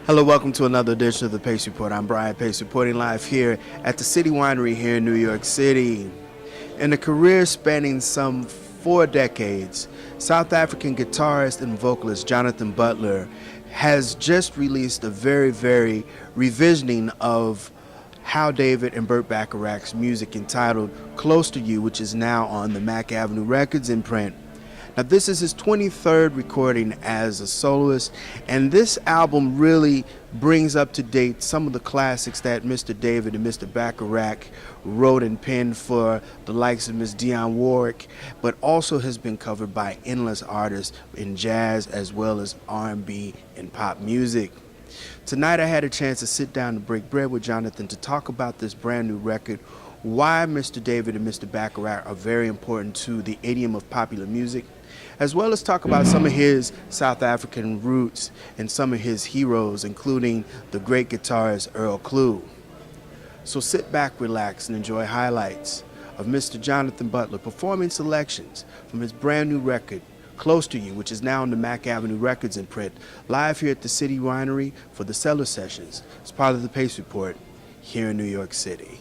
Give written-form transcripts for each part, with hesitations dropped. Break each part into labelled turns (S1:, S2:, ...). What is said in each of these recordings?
S1: Hello, welcome to another edition of the Pace Report. I'm Brian Pace, reporting live here at the City Winery here in New York City. In a career spanning some 4 decades, South African guitarist and vocalist Jonathan Butler has just released a very revisioning of How David and Burt Bacharach's music entitled Close to You, which is now on the Mack Avenue Records imprint. Now, this is his 23rd recording as a soloist, and this album really brings up to date some of the classics that Mr. David and Mr. Bacharach wrote and penned for the likes of Miss Dionne Warwick, but also has been covered by endless artists in jazz as well as R&B and pop music. Tonight I had a chance to sit down and break bread with Jonathan to talk about this brand new record, why Mr. David and Mr. Bacharach are very important to the idiom of popular music, as well as talk about some of his South African roots and some of his heroes, including the great guitarist Earl Klugh. So sit back, relax, and enjoy highlights of Mr. Jonathan Butler performing selections from his brand new record, Close to You, which is now on the Mack Avenue Records imprint, live here at the City Winery for the Cellar Sessions. It's part of the Pace Report here in New York City.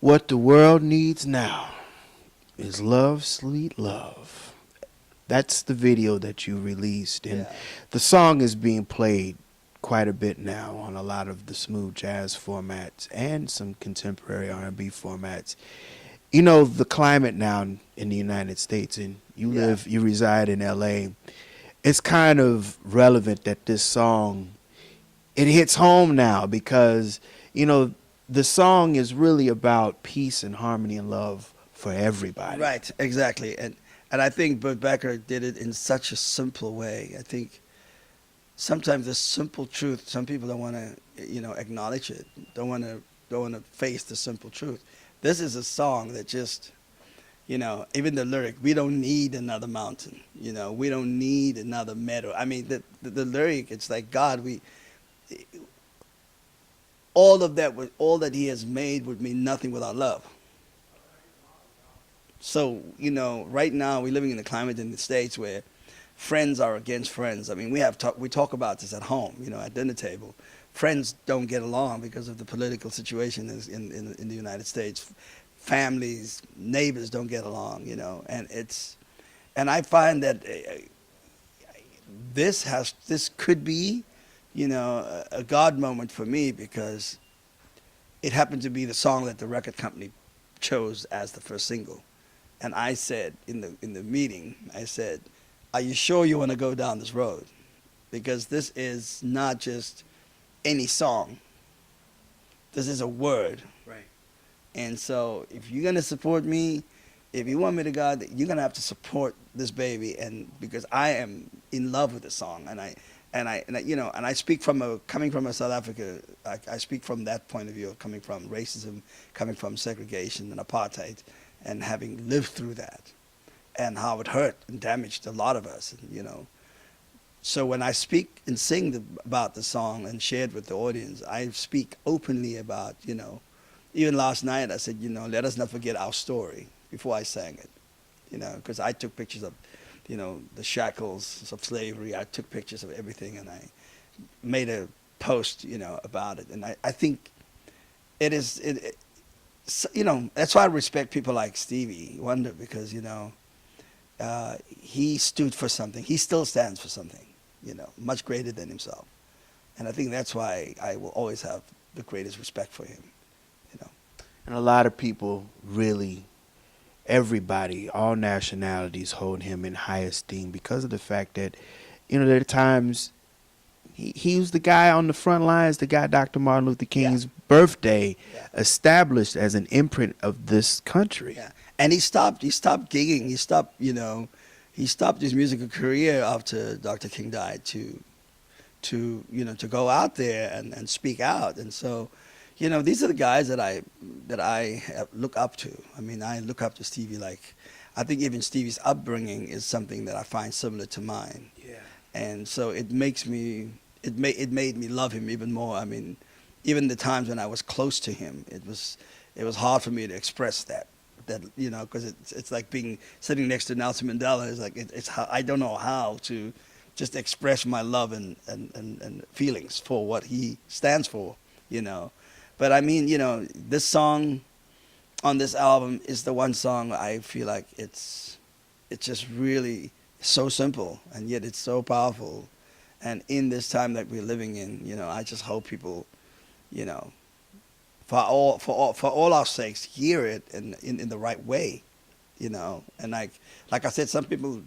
S1: What the world needs now is love, sweet love. That's the video that you released, and
S2: Yeah.
S1: the song is being played quite a bit now on a lot of the smooth jazz formats and some contemporary R&B formats. You know, the climate now in the United States, and
S2: Yeah.
S1: you reside in LA. It's kind of relevant that this song, it hits home now because, you know, the song is really about peace and harmony and love for everybody.
S2: Right, exactly. And I think Burt Bacharach did it in such a simple way. I think sometimes the simple truth, some people don't want to, acknowledge it. Don't want to face the simple truth. This is a song that just, even the lyric, we don't need another mountain. We don't need another meadow. I mean, the lyric, it's like, God, all of that, all that he has made would mean nothing without love. So, right now we're living in a climate in the States where friends are against friends. I mean, we talk about this at home, at dinner table. Friends don't get along because of the political situation in the United States. Families, neighbors don't get along, and I find that this could be, a God moment for me because it happened to be the song that the record company chose as the first single. And I said in the meeting, I said, are you sure you want to go down this road? Because this is not just any song. This is a word.
S1: Right.
S2: And so if you're going to support me, if you want me to go, you're going to have to support this baby. And because I am in love with the song. And I speak coming from a South Africa, I speak from that point of view, coming from racism, coming from segregation and apartheid, and having lived through that, and how it hurt and damaged a lot of us, So when I speak and sing about the song and share it with the audience, I speak openly about, even last night I said, let us not forget our story before I sang it, because I took pictures of, the shackles of slavery. I took pictures of everything, and I made a post, about it. And I think that's why I respect people like Stevie Wonder, because, he stood for something. He still stands for something, much greater than himself. And I think that's why I will always have the greatest respect for him,
S1: And a lot of people really, everybody, all nationalities hold him in high esteem because of the fact that, there are times he was the guy on the front lines that got Dr. Martin Luther King's birthday established as an imprint of this country.
S2: Yeah. And he stopped gigging. He stopped his musical career after Dr. King died to go out there and speak out. And so, these are the guys that I look up to. I mean, I look up to Stevie. Like, I think even Stevie's upbringing is something that I find similar to mine.
S1: Yeah.
S2: And so it made me love him even more. I mean, even the times when I was close to him, it was hard for me to express that because it's like sitting next to Nelson Mandela. It's like I don't know how to just express my love and feelings for what he stands for, But I mean, this song on this album is the one song I feel like it's just really so simple, and yet it's so powerful. And in this time that we're living in, I just hope people, for all our sakes, hear it in the right way, And like I said, some people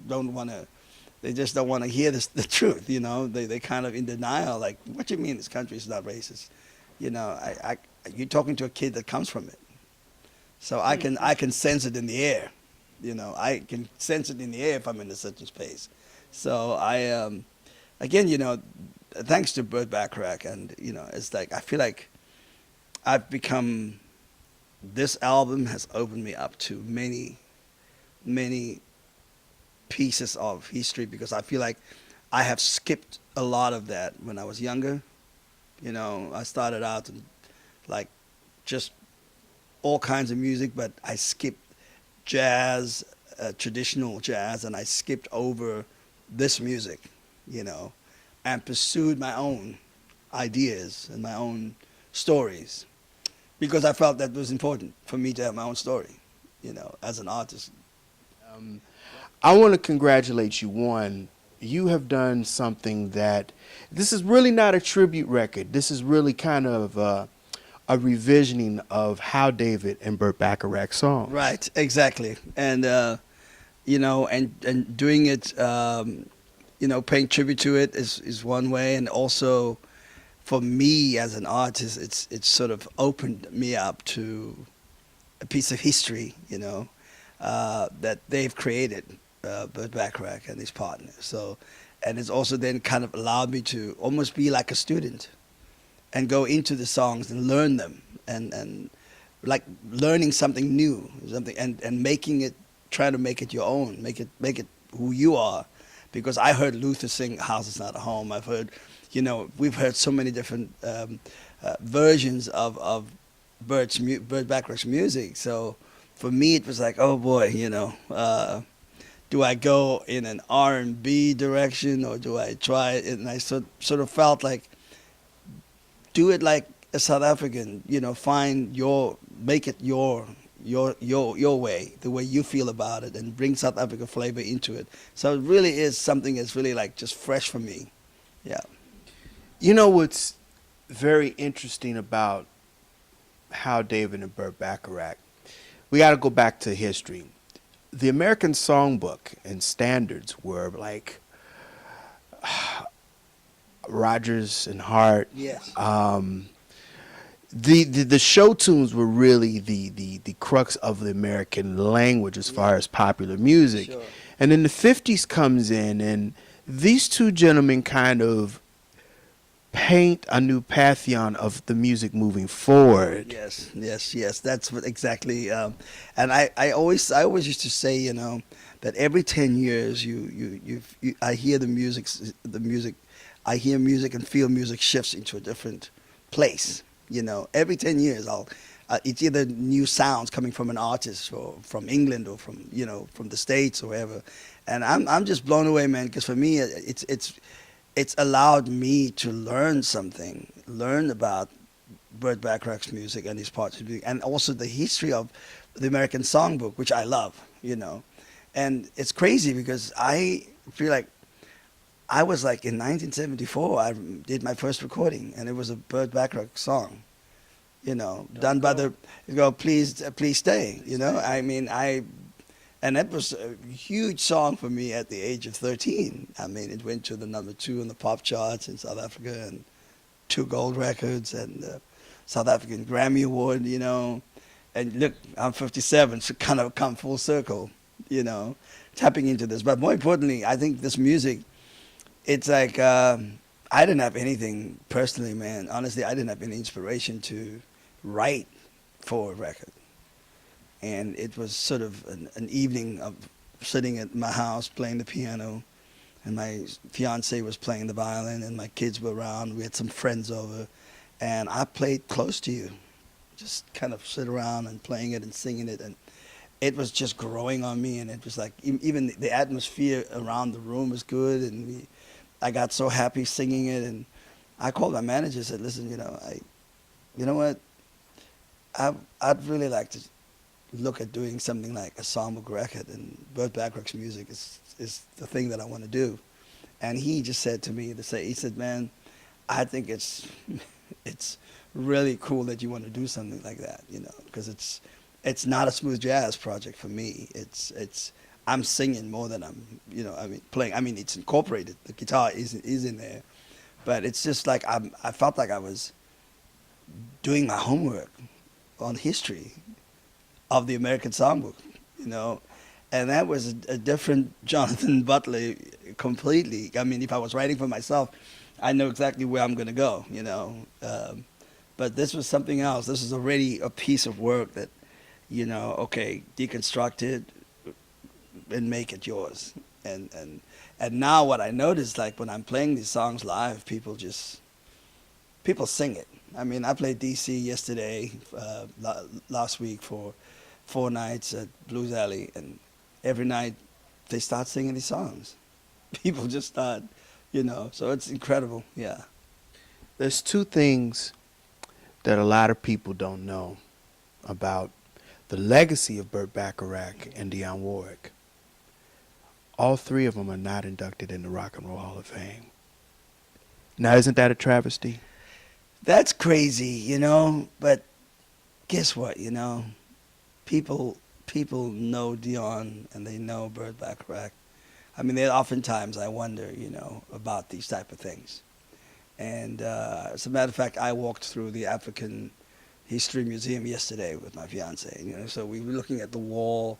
S2: they just don't want to hear the truth, They kind of in denial, like, what do you mean this country is not racist? You're talking to a kid that comes from it, so I can sense it in the air. I can sense it in the air if I'm in a certain space. So again, thanks to Burt Bacharach, and it's like I feel like I've become. This album has opened me up to many, many pieces of history, because I feel like I have skipped a lot of that when I was younger. I started out in, like, just all kinds of music, but I skipped jazz, traditional jazz, and I skipped over this music, and pursued my own ideas and my own stories, because I felt that was important for me to have my own story, as an artist.
S1: I want to congratulate you. One, you have done something that this is really not a tribute record. This is really kind of a revisioning of How David and Burt Bacharach songs.
S2: Right, exactly. And you know, and doing it, you know, paying tribute to it is one way, and also for me as an artist, it's sort of opened me up to a piece of history, you know, that they've created, Burt Bacharach and his partner. So, and it's also then kind of allowed me to almost be like a student and go into the songs and learn them, and like learning something new, something, and making it, trying to make it your own, make it who you are. Because I heard Luther sing "House Is Not a Home." I've heard, you know, we've heard so many different versions of Burt Bacharach's music. So for me, it was like, oh boy, you know, do I go in an R&B direction, or do I try it? And I sort of felt like, do it like a South African, you know, make it your way, the way you feel about it, and bring South Africa flavor into it. So it really is something that's really like just fresh for me. Yeah.
S1: You know what's very interesting about How David and Burt Bacharach? We got to go back to history. The American Songbook and standards were like Rodgers and Hart.
S2: Yes.
S1: The show tunes were really the crux of the American language as far as popular music.
S2: Sure.
S1: And then the 50s comes in, and these two gentlemen kind of paint a new pantheon of the music moving forward.
S2: Yes, yes, yes. That's what exactly. And I always used to say, you know, that every 10 years I hear the music, I hear music and feel music shifts into a different place. You know, every 10 years it's either new sounds coming from an artist, or from England, or from, you know, from the States or wherever. And I'm just blown away, man, because for me it's allowed me to learn about Burt Bacharach's music and his parts of music, and also the history of the American Songbook, which I love, you know. And it's crazy because I feel like I was like in 1974, I did my first recording, and it was a Burt Bacharach song, you know, done by the, you go, please stay, you know. I mean, and that was a huge song for me at the age of 13. I mean, it went to the #2 on the pop charts in South Africa, and 2 gold records, and South African Grammy Award, you know. And look, I'm 57, so kind of come full circle, you know, tapping into this. But more importantly, I think this music, it's like, I didn't have anything personally, man. Honestly, I didn't have any inspiration to write for a record. And it was sort of an evening of sitting at my house playing the piano, and my fiance was playing the violin, and my kids were around. We had some friends over, and I played Close to You. Just kind of sit around and playing it and singing it, and it was just growing on me. And it was like, even the atmosphere around the room was good, and I got so happy singing it. And I called my manager and said, listen, you know what, I'd really like to look at doing something like a songbook record, and Burt Bacharach's music is the thing that I want to do. And he just said to me, he said, man, I think it's really cool that you want to do something like that, you know, because it's not a smooth jazz project for me. I'm singing more than I'm, you know, I mean, playing. I mean, it's incorporated. The guitar is in there, but it's just like I felt like I was doing my homework on history of the American Songbook, you know. And that was a different Jonathan Butler completely. I mean, if I was writing for myself, I know exactly where I'm going to go, you know. But this was something else. This is already a piece of work that, you know, okay, deconstruct it and make it yours. And now what I notice, like when I'm playing these songs live, people sing it. I mean, I played DC yesterday, last week for 4 nights at Blues Alley, and every night they start singing these songs. People just start, you know, so it's incredible, yeah.
S1: There's 2 things that a lot of people don't know about the legacy of Burt Bacharach and Dionne Warwick. all three of them are not inducted in the Rock and Roll Hall of Fame. Now, isn't that a travesty?
S2: That's crazy, you know. But guess what, you know? People know Dion and they know Burt Bacharach. I mean, oftentimes I wonder, you know, about these type of things. And as a matter of fact, I walked through the African History Museum yesterday with my fiance. You know, so we were looking at the wall,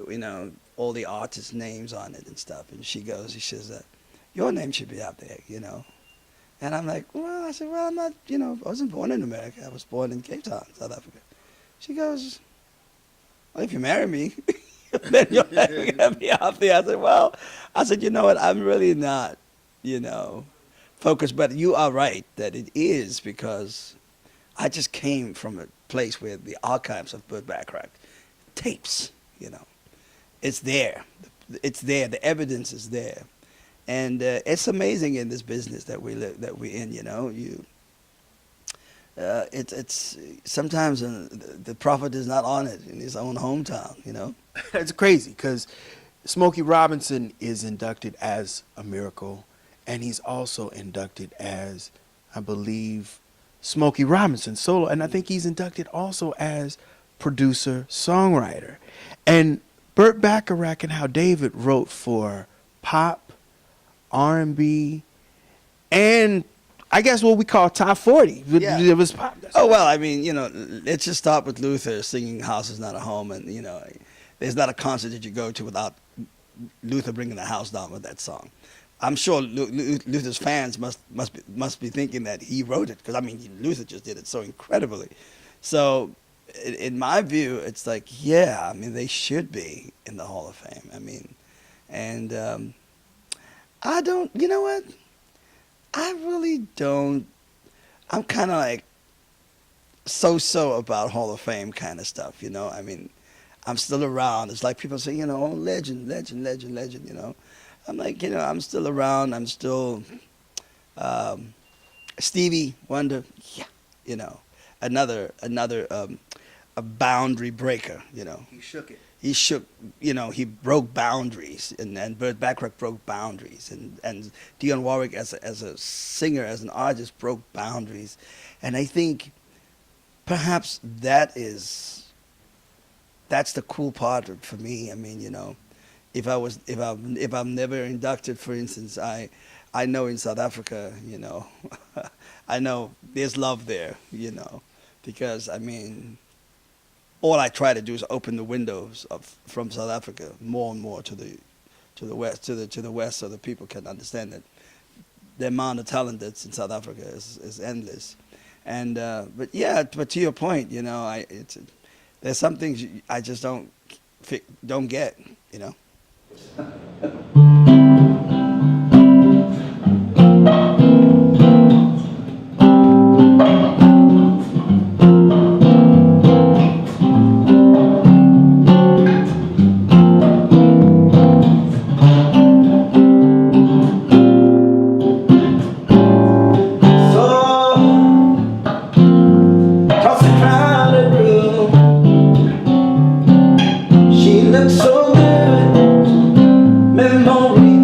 S2: you know, all the artists' names on it and stuff. And she says, your name should be up there, you know. And I'm like, well, I said, well, I'm not, you know, I wasn't born in America. I was born in Cape Town, South Africa. She goes, well, if you marry me, then you're going to be up there. I said, well, you know what, I'm really not, you know, focused. But you are right that it is, because I just came from a place where the archives of Burt Bacharach, tapes, you know, it's there. It's there. The evidence is there. And it's amazing in this business that we're in, you know. It's sometimes the prophet is not on it in his own hometown, you know.
S1: It's crazy because Smokey Robinson is inducted as a miracle, and he's also inducted as, I believe, Smokey Robinson solo, and I think he's inducted also as producer songwriter. And Burt Bacharach and how David wrote for pop, R&B, and I guess what we call top 40.
S2: Yeah.
S1: It was pop.
S2: Oh, well, I mean, you know, let's just start with Luther singing House is Not a Home. And, you know, there's not a concert that you go to without Luther bringing the house down with that song. I'm sure Luther's fans must be thinking that he wrote it, because, I mean, Luther just did it so incredibly. So, in my view, it's like, yeah, I mean, they should be in the Hall of Fame. I mean, and I don't, you know what? I really don't. I'm kind of like so about Hall of Fame kind of stuff, you know. I mean, I'm still around. It's like people say, you know, oh, legend, you know. I'm like, you know, I'm still around. I'm still Stevie Wonder, yeah, you know, another a boundary breaker, you know.
S1: He shook it.
S2: He shook, you know, he broke boundaries, and Burt Bacharach broke boundaries, and Dionne Warwick as a singer, as an artist, broke boundaries. And I think perhaps that's the cool part for me. I mean, you know, if I'm never inducted, for instance, I know in South Africa, you know, I know there's love there, you know, because I mean, all I try to do is open the windows from South Africa more and more to the west, so that people can understand that the amount of talent that's in South Africa is endless. And but to your point, you know, there's some things I just don't get, you know.
S3: So good, memories.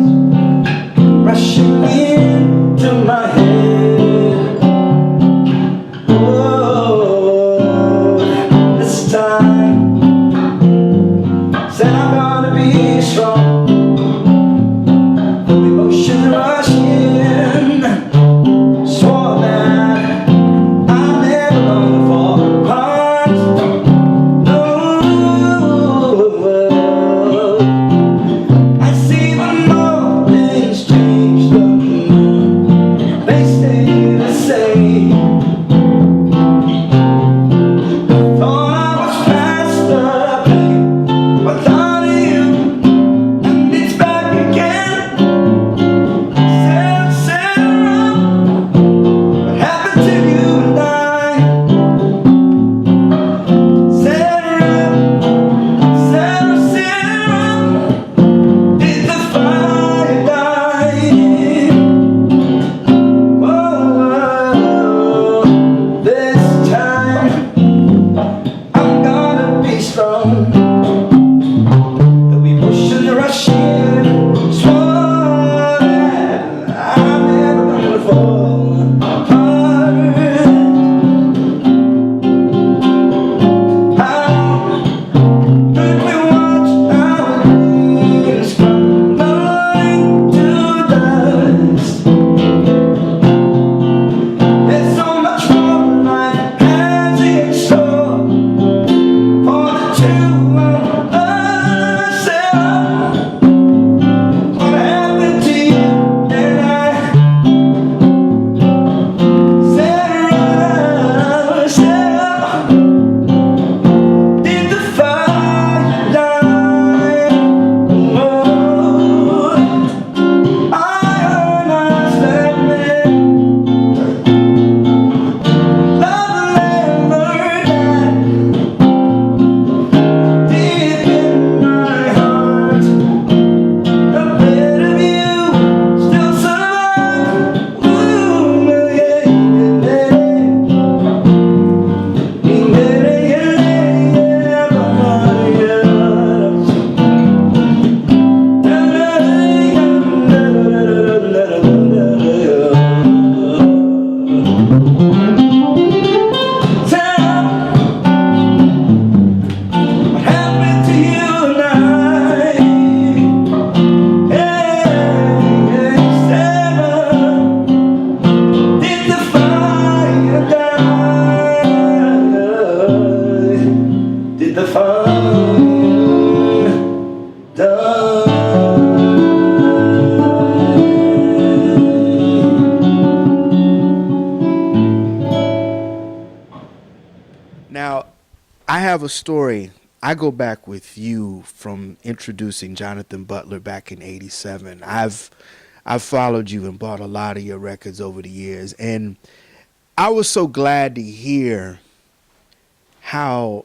S2: Did the fire die?
S1: Now, I have a story. I go back with you from introducing Jonathan Butler back in '87. I've followed you and bought a lot of your records over the years, and I was so glad to hear how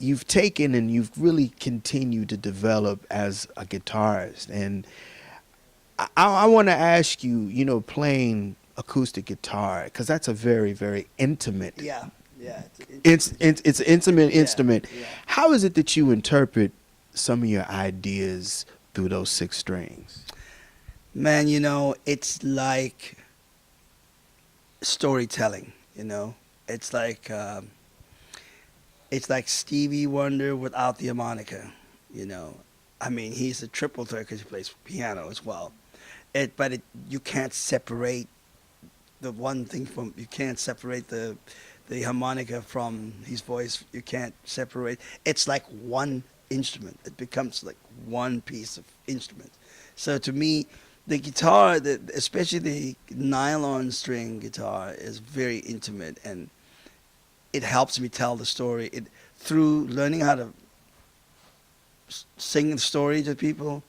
S1: you've taken and you've really continued to develop as a guitarist. And I want to ask you, you know, playing acoustic guitar, because that's a very, very intimate.
S2: Yeah, yeah.
S1: It's an intimate instrument.
S2: Yeah.
S1: How is it that you interpret some of your ideas through those 6 strings?
S2: Man, you know, it's like storytelling, you know. It's like Stevie Wonder without the harmonica, you know. I mean, he's a triple threat because he plays piano as well. But you can't separate the one thing from, you can't separate the harmonica from his voice. You can't separate. It's like one instrument. It becomes like one piece of instrument. So to me, the guitar, especially the nylon string guitar, is very intimate, and it helps me tell the story. Through learning how to sing the story to people,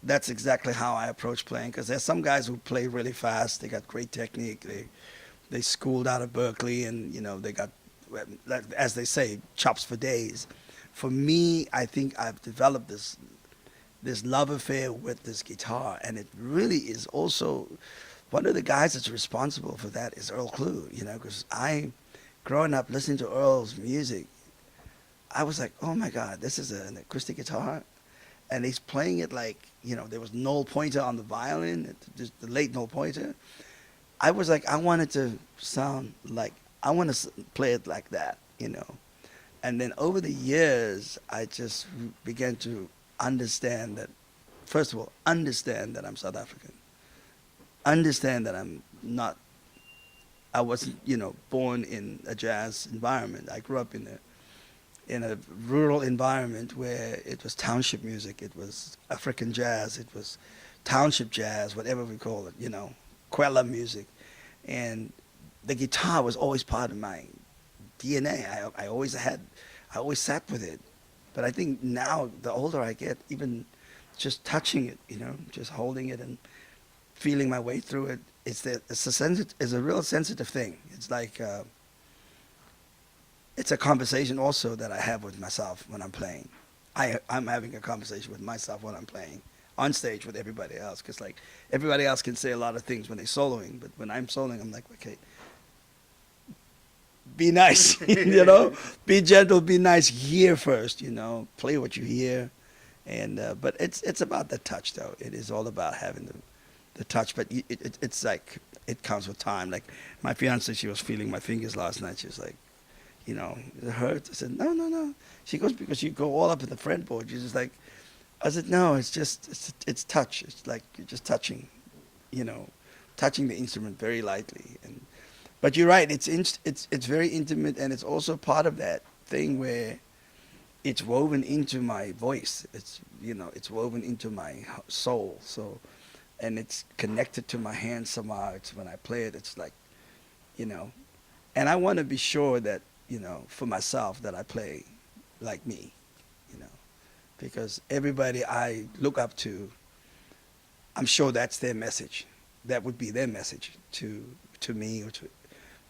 S2: that's exactly how I approach playing. Because there's some guys who play really fast. They got great technique. They schooled out of Berkeley, and you know they got, as they say, chops for days. For me, I think I've developed this love affair with this guitar, and it really is also one of the guys that's responsible for that is Earl Klugh, you know, because growing up listening to Earl's music, I was like, oh my God, this is an acoustic guitar, and he's playing it like, you know, there was Noel Pointer on the violin, just the late Noel Pointer. I was like, I wanted to sound like, I want to play it like that, you know. And then over the years, I just began to understand that, first of all, understand that I'm South African. Understand that I wasn't, you know, born in a jazz environment. I grew up in a rural environment where it was township music, it was African jazz, it was township jazz, whatever we call it, you know, Kwela music. And the guitar was always part of my DNA. I always sat with it. But I think now, the older I get, even just touching it, you know, just holding it and feeling my way through it, it's a real sensitive thing. It's like, it's a conversation also that I have with myself when I'm playing. I'm having a conversation with myself when I'm playing on stage with everybody else, because like everybody else can say a lot of things when they're soloing, but when I'm soloing, I'm like, okay, be nice, you know, be gentle, be nice, hear first, you know, play what you hear. And but it's about the touch, though. It is all about having the touch, but it's like, it comes with time. Like my fiance, she was feeling my fingers last night. She was like, you know, it hurts. I said, no. She goes, because you go all up to the fretboard. She's just like, I said, no, it's just, it's touch. It's like you're just touching, you know, touching the instrument very lightly. But you're right, it's very intimate, and it's also part of that thing where it's woven into my voice. It's, you know, it's woven into my soul. So, and it's connected to my hands somehow. It's when I play it, it's like, you know, and I want to be sure that, you know, for myself, that I play like me, you know, because everybody I look up to, I'm sure that's their message. That would be their message to me, or to,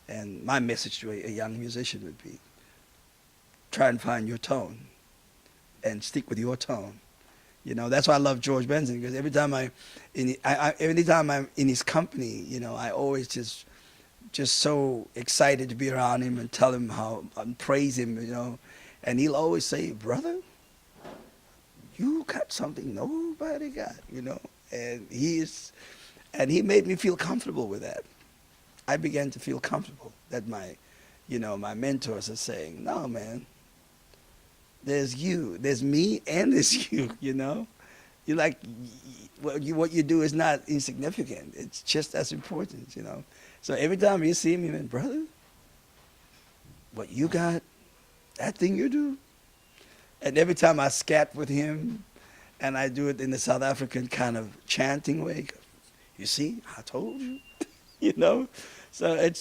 S2: and my message to a young musician would be, try and find your tone and stick with your tone. You know, that's why I love George Benson, because every time I'm in his company, you know, I always just so excited to be around him and tell him how, and praise him, you know. And he'll always say, brother, you got something nobody got, you know. And he made me feel comfortable with that. I began to feel comfortable that my mentors are saying, no, man, there's you, there's me, and there's you, you know. You're like, what you do is not insignificant. It's just as important, you know. So every time you see me, man, brother, what you got, that thing you do, And every time I scat with him, and I do it in the South African kind of chanting way, you see, I told you, you know. So it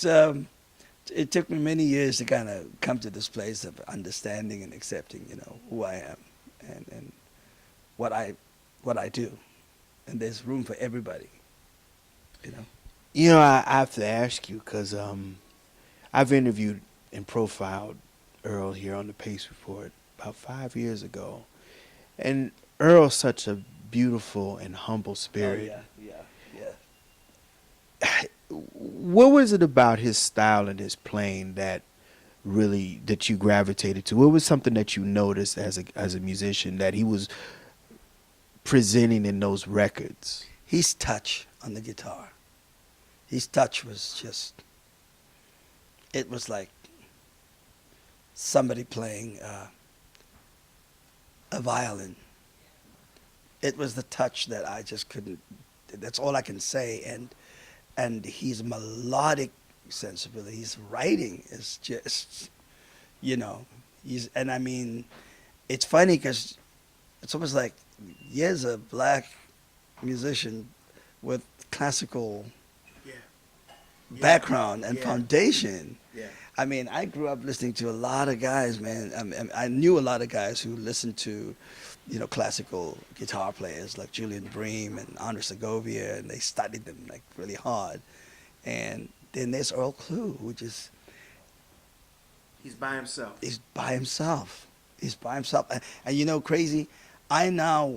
S2: took me many years to kind of come to this place of understanding and accepting, you know, who I am and what I do. And there's room for everybody, you know.
S1: You know, I have to ask you because I've interviewed and profiled Earl here on the Pace Report about 5 years ago, and Earl's such a beautiful and humble spirit.
S2: Oh, yeah.
S1: What was it about his style and his playing that you gravitated to? What was something that you noticed as a musician that he was presenting in those records?
S2: His touch on the guitar. His touch was just, it was like somebody playing a violin. It was the touch that I just couldn't, that's all I can say. And his melodic sensibility, his writing is just, you know, and I mean, it's funny because it's almost like, here's a black musician with classical background and foundation.
S1: Yeah.
S2: I mean, I grew up listening to a lot of guys, man. I knew a lot of guys who listened to, you know, classical guitar players like Julian Bream and Andre Segovia, and they studied them like really hard. And then there's Earl Klugh, who just,
S1: He's by himself.
S2: he's by himself. He's by himself. And you know, crazy, I now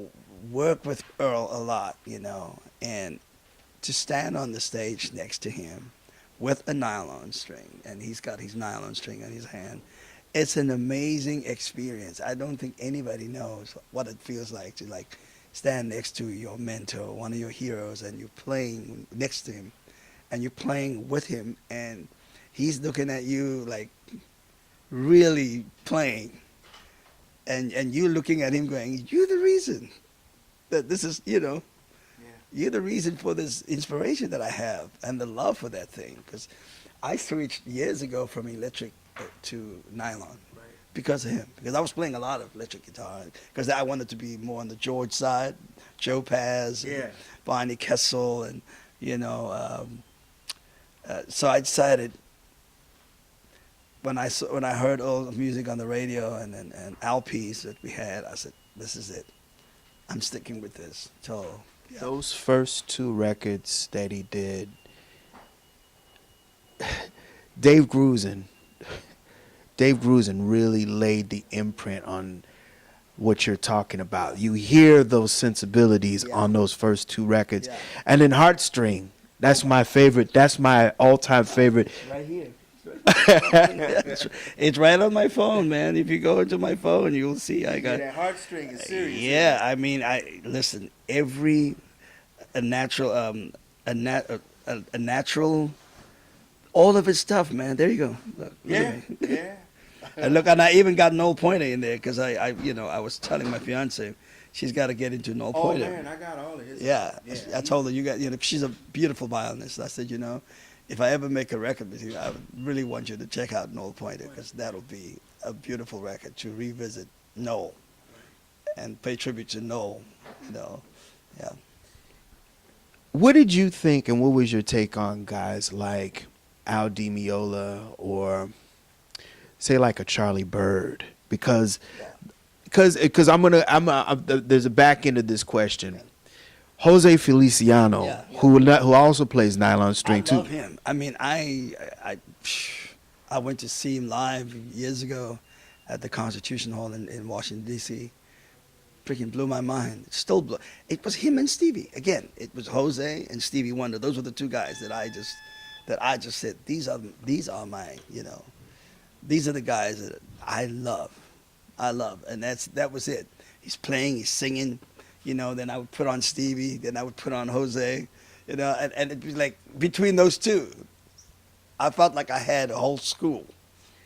S2: work with Earl a lot, you know, and to stand on the stage next to him with a nylon string, and he's got his nylon string in his hand, it's an amazing experience. I don't think anybody knows what it feels like to like stand next to your mentor, one of your heroes, and you're playing next to him, and you're playing with him, and he's looking at you like really playing, and you're looking at him going, you're the reason that this is, you know, you're the reason for this inspiration that I have and the love for that thing. Because I switched years ago from electric to nylon because of him. Because I was playing a lot of electric guitar because I wanted to be more on the George side, Joe Paz, Barney Kessel, and you know. So I decided when I heard all the music on the radio and LPs that we had, I said, this is it. I'm sticking with this. So. Yeah.
S1: Those first two records that he did, Dave Grusin really laid the imprint on what you're talking about. You hear those sensibilities on those first two records.
S2: Yeah.
S1: And then Heartstring, that's my favorite. That's my all-time favorite.
S2: Right here. It's right on my phone, man. If you go into my phone, you'll see I got.
S1: That Heartstring is serious.
S2: Yeah, I mean, listen. A natural, all of his stuff, man. There you go. Look,
S1: Yeah.
S2: And look, and I even got Noel Pointer in there because I was telling my fiance, she's got to get into Noel Pointer.
S1: Oh man, I got all of his.
S2: Yeah, I told her she's a beautiful violinist. I said, if I ever make a record with you, I would really want you to check out Noel Pointer because that'll be a beautiful record to revisit Noel and pay tribute to Noel. Yeah.
S1: What did you think, and what was your take on guys like Al Di Meola or say like a Charlie Byrd? Because there's a back end of this question. Jose Feliciano, who also plays nylon string too.
S2: I love him. I mean, I went to see him live years ago at the Constitution Hall in Washington D.C. Freaking blew my mind. It still blew. It was him and Stevie again. It was Jose and Stevie Wonder. Those were the two guys that I just said these are my these are the guys that I love, and that was it. He's playing, he's singing. Then I would put on Stevie, then I would put on Jose, and it'd be like between those two, I felt like I had a whole school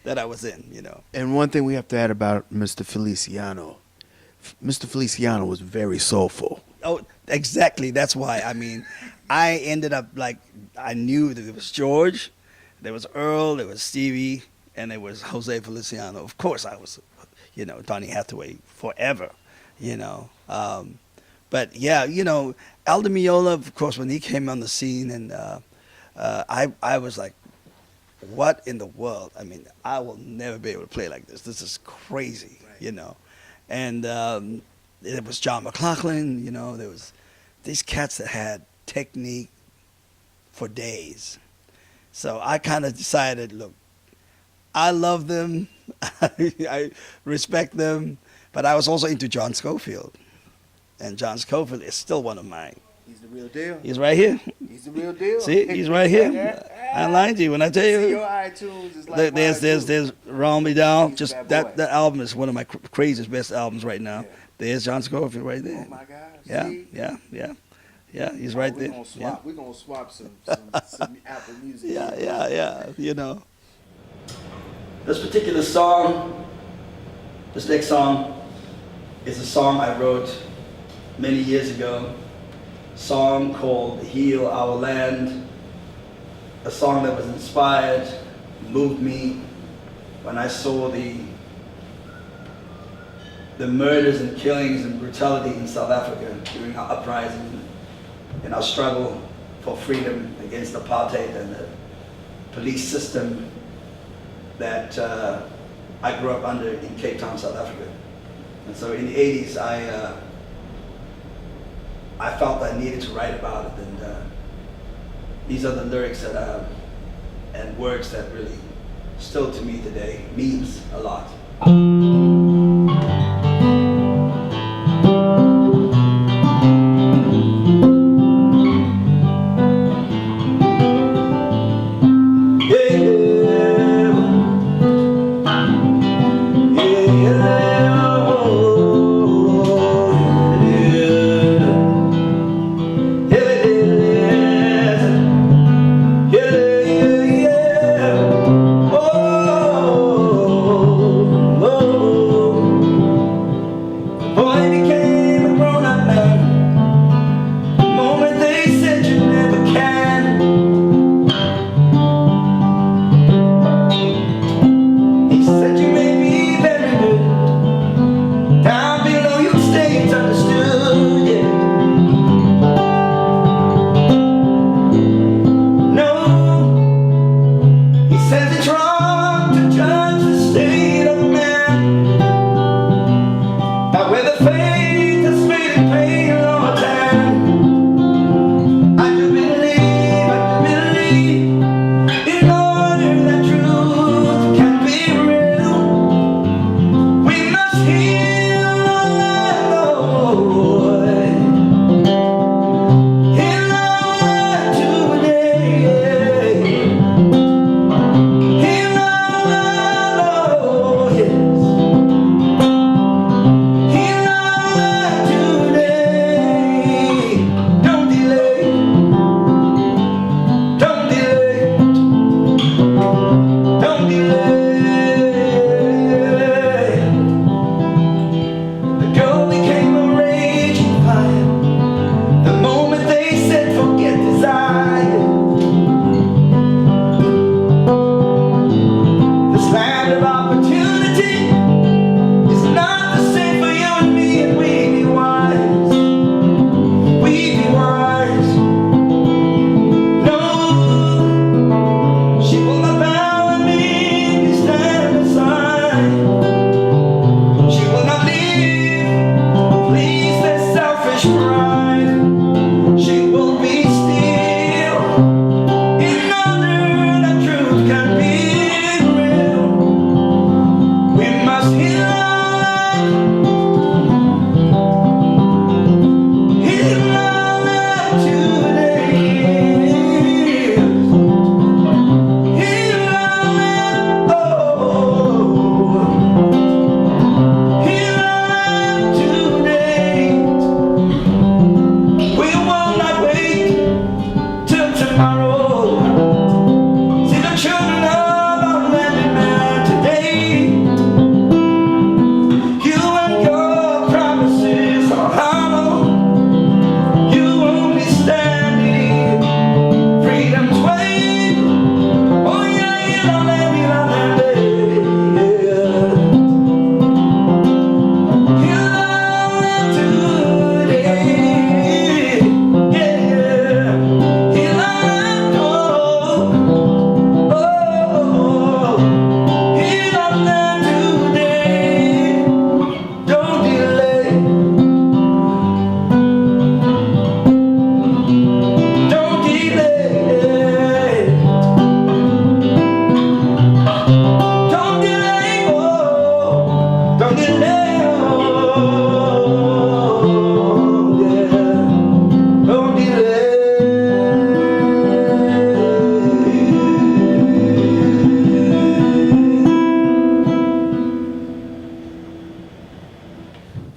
S2: that I was in,
S1: And one thing we have to add about Mr. Feliciano was very soulful.
S2: Oh, exactly. That's why. I mean, I ended up I knew that there was George, there was Earl, there was Stevie, and there was Jose Feliciano. Of course, I was, you know, Donny Hathaway forever, you know. But yeah, you know, Aldo Meola, of course, when he came on the scene, and I was like, what in the world? I mean, I will never be able to play like this. This is crazy, right. You know. And there was John McLaughlin, you know, there was these cats that had technique for days. So I kind of decided, look, I love them, I respect them, but I was also into John Scofield. And John Scofield is still one of mine.
S1: He's the real deal.
S2: He's right here.
S1: He's the real deal.
S2: See, he's right here. I lied to you when I tell you.
S1: See, your iTunes is like
S2: there's Round Me Down. Just that album is one of my craziest, best albums right now. Yeah. There's John Scofield right there.
S1: Oh my gosh.
S2: Yeah,
S1: see?
S2: Yeah, he's right there.
S1: We're gonna swap some Apple Music.
S2: Yeah, you know. This particular song, this next song, is a song I wrote many years ago. A song called Heal Our Land. A song that was inspired, moved me when I saw the murders and killings and brutality in South Africa during our uprising, in our struggle for freedom against apartheid and the police system that I grew up under in Cape Town, South Africa. And so in the 80s, I felt I needed to write about it, and these are the lyrics that and words that really still to me today means a lot.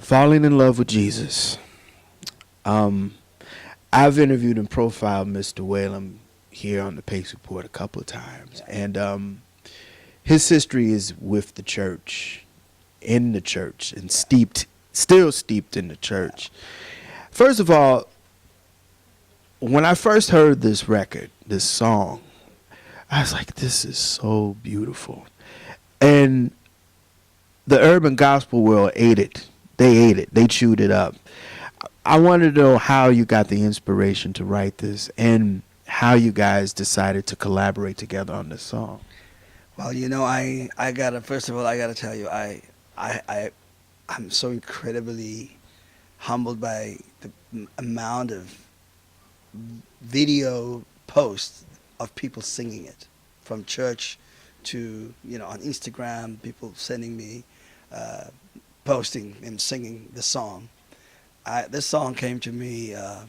S1: Falling in love with Jesus. I've interviewed and profiled Mr. Whalum here on the Pace Report a couple of times, and his history is with the church, in the church, and still steeped in the church. First of all, when I first heard this record, this song, I was like, this is so beautiful. And the urban gospel world ate it. They ate it. They chewed it up. I wanted to know how you got the inspiration to write this and how you guys decided to collaborate together on this song.
S2: Well, you know, I gotta, first of all, I gotta tell you, I'm so incredibly humbled by the amount of video posts of people singing it, from church to, you know, on Instagram, people sending me, posting and singing the song. This song came to me on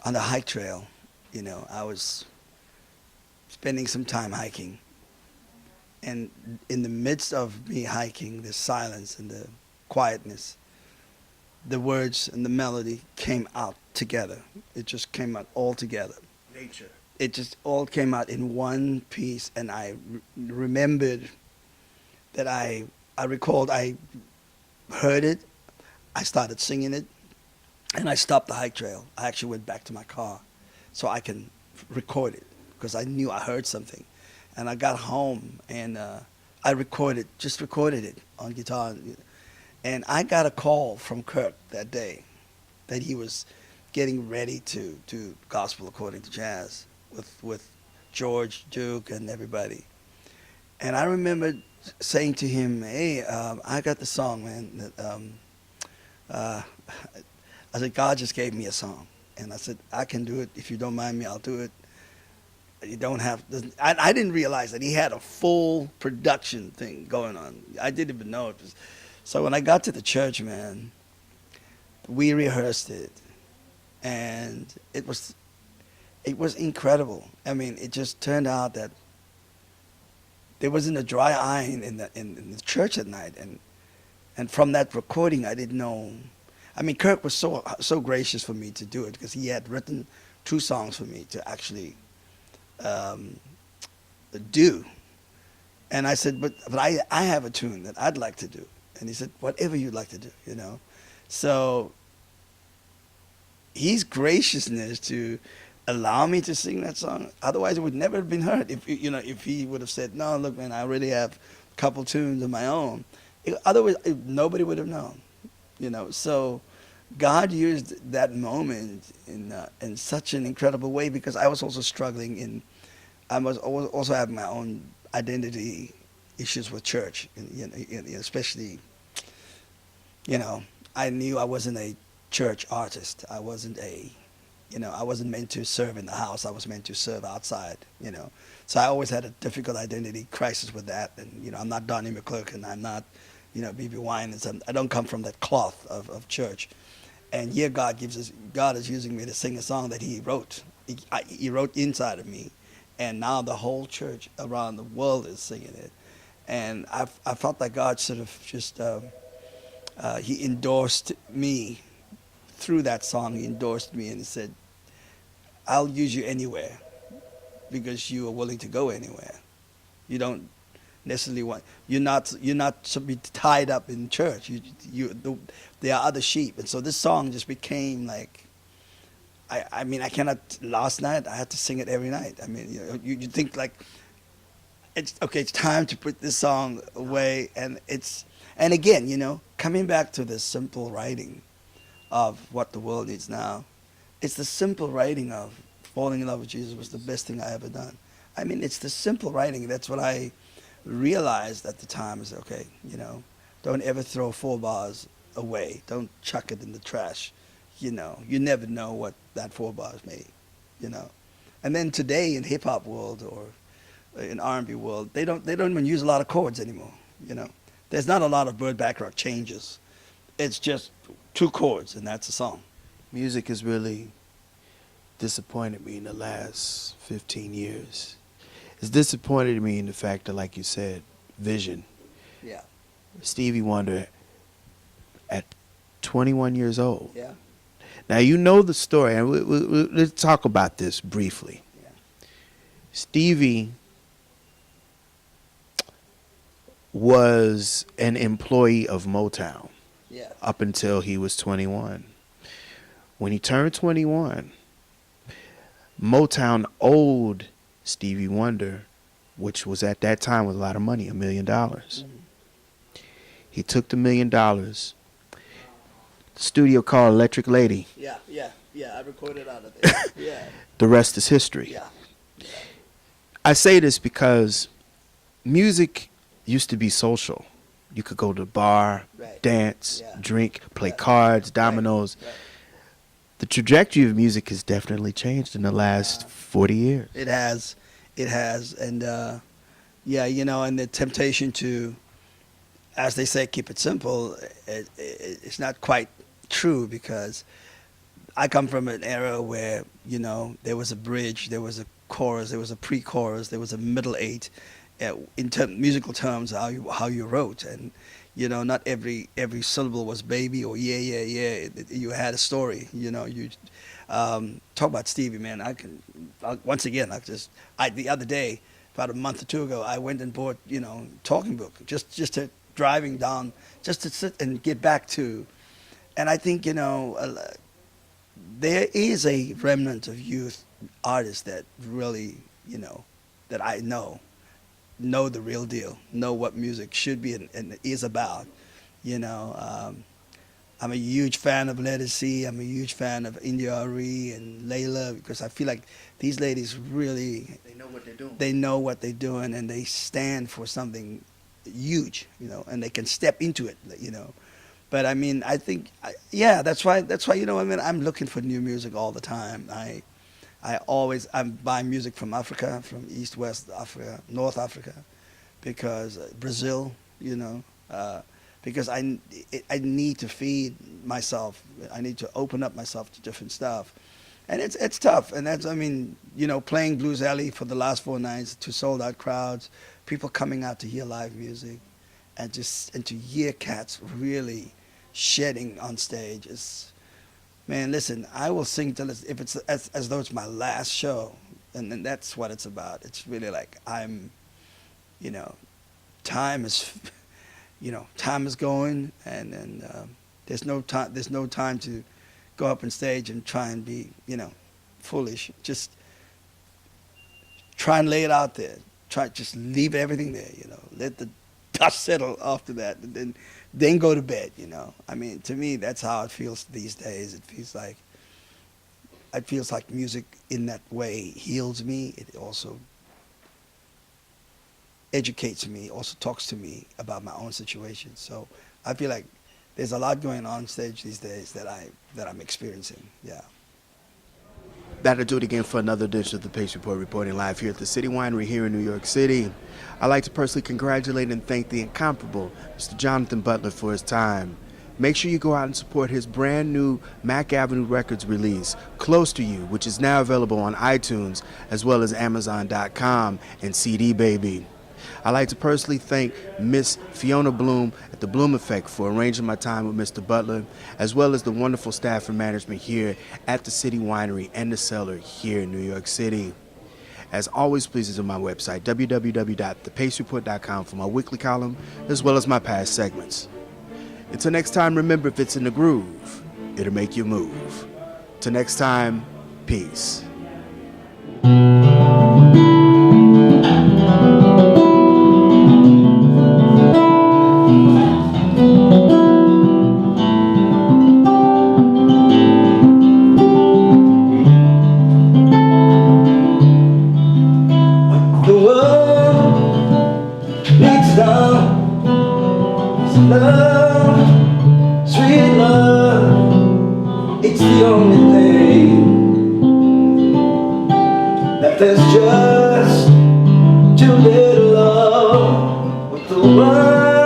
S2: the hike trail. You know, I was spending some time hiking, and in the midst of me hiking, the silence and the quietness, the words and the melody came out together. It just came out all together.
S1: Nature.
S2: It just all came out in one piece, and I remembered that I recalled, I heard it, I started singing it, and I stopped the hike trail. I actually went back to my car so I can record it, because I knew I heard something. And I got home, and I just recorded it on guitar. And I got a call from Kirk that day that he was getting ready to do Gospel According to Jazz with George, Duke, and everybody. And I remember saying to him, hey, I got the song, man. I said, God just gave me a song. And I said, I can do it. If you don't mind me, I'll do it. You don't have, I didn't realize that he had a full production thing going on. I didn't even know it was. So when I got to the church, man, we rehearsed it, and it was incredible. I mean, it just turned out that there wasn't a dry eye in the church at night, and from that recording, I didn't know. I mean, Kirk was so gracious for me to do it, because he had written 2 songs for me to actually do. And I said, but I have a tune that I'd like to do. And he said, whatever you'd like to do, you know. So his graciousness to allow me to sing that song, otherwise it would never have been heard. If he would have said, no, look, man, I already have a couple tunes of my own. Otherwise, nobody would have known, you know. So God used that moment in such an incredible way, because I was also struggling I was also having my own identity issues with church, especially, you know, I knew I wasn't a church artist. I wasn't I wasn't meant to serve in the house. I was meant to serve outside, you know. So I always had a difficult identity crisis with that. And, you know, I'm not Donnie McClurkin, and I'm not, you know, B.B. Winans. I don't come from that cloth of church. And here God is using me to sing a song that he wrote. He wrote inside of me. And now the whole church around the world is singing it. And I felt like God sort of just, he endorsed me through that song. He endorsed me, and he said, I'll use you anywhere, because you are willing to go anywhere. You don't necessarily you're not to be tied up in church. There are other sheep. And so this song just became like, I mean, last night I had to sing it every night. I mean, you know, you think like, it's time to put this song away. And again, you know, coming back to the simple writing of what the world needs now, it's the simple writing of falling in love with Jesus was the best thing I ever done. I mean, it's the simple writing. That's what I realized at the time, is, okay, you know, don't ever throw 4 bars away. Don't chuck it in the trash. You know, you never know what that 4 bars made, you know. And then today in hip hop world or in R&B world, they don't even use a lot of chords anymore, you know. There's not a lot of Burt Bacharach changes. It's just 2 chords, and that's a song.
S1: Music has really disappointed me in the last 15 years. It's disappointed me in the fact that, like you said, vision.
S2: Yeah.
S1: Stevie Wonder, at 21 years old.
S2: Yeah.
S1: Now, you know the story, and let's talk about this briefly.
S2: Yeah.
S1: Stevie was an employee of Motown
S2: Yeah.
S1: up until he was 21. When he turned 21, Motown owed Stevie Wonder, which was at that time was a lot of money, $1 million. He took the $1 million. The studio called Electric Lady.
S2: Yeah. I recorded out of there. Yeah.
S1: The rest is history.
S2: Yeah.
S1: I say this because music used to be social. You could go to the bar,
S2: Right.
S1: dance,
S2: Yeah.
S1: drink, play
S2: Yeah.
S1: cards, dominoes.
S2: Right.
S1: The trajectory of music has definitely changed in the last 40 years.
S2: It has, and yeah, you know, and the temptation to, as they say, keep it simple. It's not quite true, because I come from an era where, you know, there was a bridge, there was a chorus, there was a pre-chorus, there was a middle eight, in musical terms, how you wrote, and you know, not every syllable was baby or yeah. You had a story. You know, you talk about Stevie, man. The other day, about a month or two ago, I went and bought, you know, talking book just to driving down, just to sit and get back to, and I think, you know, there is a remnant of youth artists that really, you know, that I know the real deal, know what music should be and is about. You know, I'm a huge fan of Lettucey. I'm a huge fan of India Arie and Layla, because I feel like these ladies really,
S1: They know what they're doing.
S2: they know what they're doing, and they stand for something huge, you know, and they can step into it, you know. But I mean, I think, that's why, you know, I mean, I'm looking for new music all the time. I'm buying music from Africa, from East, West Africa, North Africa, because Brazil, you know, because I need to feed myself. I need to open up myself to different stuff. And it's tough. And that's, I mean, you know, playing Blues Alley for the last 4 nights to sold out crowds, people coming out to hear live music, and to hear cats really shedding on stage is, man, listen, I will sing till if it's as though it's my last show, and then that's what it's about. It's really like you know, time is going, and there's no time to go up on stage and try and be, you know, foolish. Just try and lay it out there. Just leave everything there, you know. Let the dust settle after that, and then go to bed, you know. I mean, to me, that's how it feels these days. It feels like music in that way heals me. It also educates me, also talks to me about my own situation. So I feel like there's a lot going on stage these days that I'm experiencing. Yeah.
S1: That'll do it again for another edition of the Pace Report, reporting live here at the City Winery here in New York City. I'd like to personally congratulate and thank the incomparable Mr. Jonathan Butler for his time. Make sure you go out and support his brand new Mack Avenue Records release, Close to You, which is now available on iTunes as well as Amazon.com and CD Baby. I'd like to personally thank Miss Fiona Bloom at the Bloom Effect for arranging my time with Mr. Butler, as well as the wonderful staff and management here at the City Winery and the Cellar here in New York City. As always, please visit my website, www.thepacereport.com, for my weekly column, as well as my past segments. Until next time, remember, if it's in the groove, it'll make you move. Till next time, peace.
S2: Love, sweet love, it's the only thing that there's just too little of. With the world